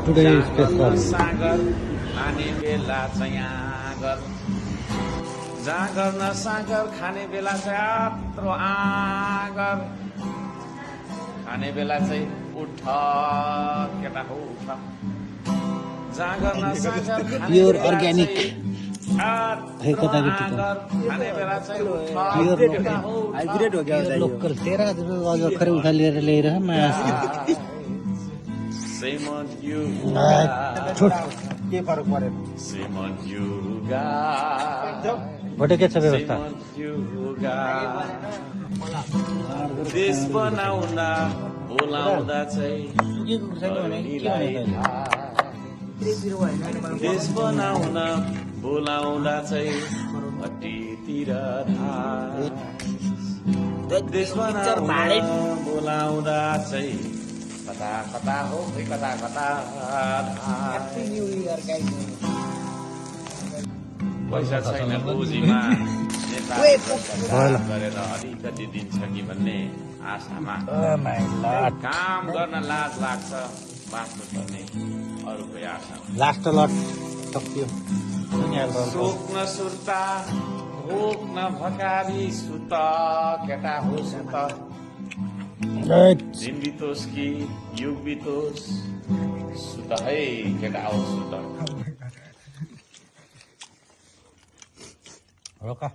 Today special सागर खाने बेला चाहिँ आगर जागर न सागर खाने बेला चाहिँ यत्रो आगर खाने बेला चाहिँ उठ केटा हो उठ जागर न सागर खाने प्योर बेला अर्ग्यानिक चाहिँ यत्रो आगर खाने बेला चाहिँ उठ केटा हो हाइब्रिड हो गया लोकल 13,000 भर्खरै उठा लिएर ल्याएर माया Shame on you, के फरक परेन shame on you, God. भोटे के छ Shame व्यवस्था on you, God. देश बनाउन बोलाउँदा चाहिँ धरनीलाई देश बनाउन बोलाउँदा चाहिँ भट्टीतिर देश बनाउन बोलाउँदा चाहिँ कता कता हो खै कता कता न्यू इयर गाइस पैसा छैन गोजीमा नेता गरेर अलिकति दिन्छ कि भन्ने आशामा काम गर्न लाज लाग्छ बाँच्नु पर्ने अरूकै आशा लास्ट लट सक्यो शोक न सुर्ता भोक न भकारी सुत केटा हो सुत दिन बितोस् कि युग बितोस् सुत है केटा हो सुत रोका